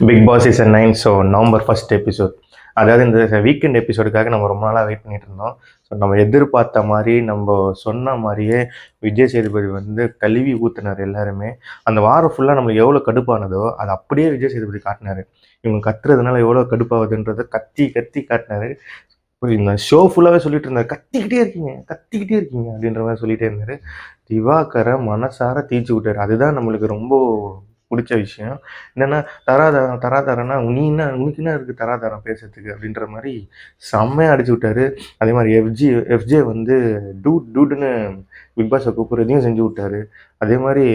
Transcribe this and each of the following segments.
Big Boss season 9. So November first episode. அதாவது இந்த weekend எபிசோடுக்காக நம்ம ரொம்ப நாளாக வெயிட் பண்ணிட்டு இருந்தோம். ஸோ நம்ம எதிர்பார்த்த மாதிரி நம்ம சொன்ன மாதிரியே விஜய் சேதுபதி வந்து கழுவி ஊற்றினார் எல்லாருமே. அந்த வாரம் ஃபுல்லாக நம்மளுக்கு எவ்வளோ கடுப்பானதோ அதை அப்படியே விஜய் சேதுபதி காட்டினார். இவங்க கத்துறதுனால எவ்வளோ கடுப்பாகுதுன்றதை கத்தி கத்தி காட்டினாரு. இந்த ஷோ ஃபுல்லாகவே சொல்லிட்டு இருந்தார், கத்திக்கிட்டே இருக்கீங்க கத்திக்கிட்டே இருக்கீங்க அப்படின்ற மாதிரி சொல்லிட்டே இருந்தார். திவாகரை மனசார தீச்சு விட்டார். அதுதான் நம்மளுக்கு ரொம்ப பிடிச்ச விஷயம். என்னென்னா தராதரம் தராதரம்னா நீ என்ன, உனக்கு என்ன இருக்குது தராதரம் பேசுறதுக்கு அப்படின்ற மாதிரி செம்மையாக அடிச்சு விட்டாரு. அதே மாதிரி எஃப்ஜே வந்து டூடுன்னு பிக் பாஸை கூப்பிட்றதையும் செஞ்சு விட்டாரு. அதே மாதிரி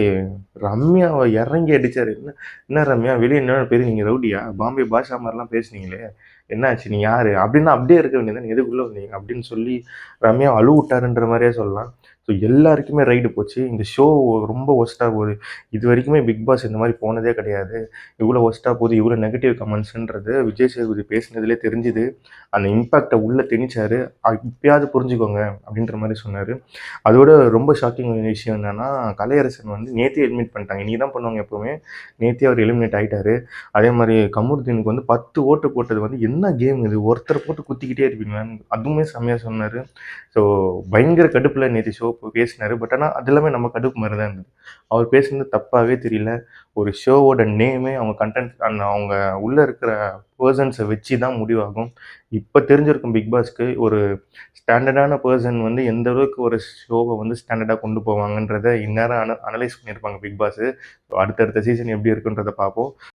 ரம்யாவை இறங்கி அடித்தார். என்ன என்ன ரம்யா, வெளியே என்ன பேர், நீங்கள் ரவுடியா, பாம்பே பாஷா மாதிரிலாம் பேசுனீங்களே, என்னாச்சு, நீ யார் அப்படின்னா அப்படியே இருக்க வேண்டியது, எதுக்குள்ளே வந்தீங்க அப்படின்னு சொல்லி ரம்யா அழுவு விட்டாருன்ற மாதிரியே சொல்லலாம். ஸோ எல்லாருக்குமே ரைடு போச்சு. இந்த ஷோ ரொம்ப ஒஸ்ட்டாக போகுது. இது வரைக்குமே பிக் பாஸ் இந்த மாதிரி போனதே கிடையாது. இவ்வளோ ஒஸ்ட்டாக போகுது, இவ்வளோ நெகட்டிவ் கமெண்ட்ஸுன்றது விஜய் சேதுபதி பேசினதுலே தெரிஞ்சுது. அந்த இம்பேக்டை உள்ளே திணிச்சாரு. இப்பயாவது புரிஞ்சுக்கோங்க அப்படின்ற மாதிரி சொன்னார். அதோட ரொம்ப ஷாக்கிங் விஷயம் என்னென்னா, கலையரசன் வந்து நேற்றே எலிமினேட் பண்ணிட்டாங்க. இன்றைக்கி தான் பண்ணுவாங்க எப்போவுமே. நேற்றே அவர் எலிமினேட் ஆகிட்டார். அதே மாதிரி கமருதீனுக்கு வந்து 10 ஓட்டு போட்டது வந்து என்ன கேம் இது, ஒருத்தரை போட்டு குத்திக்கிட்டே இருப்பீங்க, அதுவுமே செம்மையாக சொன்னார். ஸோ பயங்கர கடுப்பில் நேற்று ஷோ பேசினார். பட் ஆனால் அது எல்லாமே நம்ம கடுப்பு மாதிரி தான் இருந்தது. அவர் பேசுனது தப்பாகவே தெரியல. ஒரு ஷோவோட நேமே அவங்க கண்டென்ட் அவங்க உள்ளே இருக்கிற பர்சன்ஸை வச்சு தான் முடிவாகும். இப்போ தெரிஞ்சிருக்கும் பிக் பாஸ்க்கு ஒரு ஸ்டாண்டர்டான பர்சன் வந்து எந்த அளவுக்கு ஒரு ஷோவை வந்து ஸ்டாண்டர்டாக கொண்டு போவாங்கன்றதை இந்நேரம் அனலைஸ் பண்ணியிருப்பாங்க பிக் பாஸ். அடுத்தடுத்த சீசன் எப்படி இருக்குன்றதை பார்ப்போம்.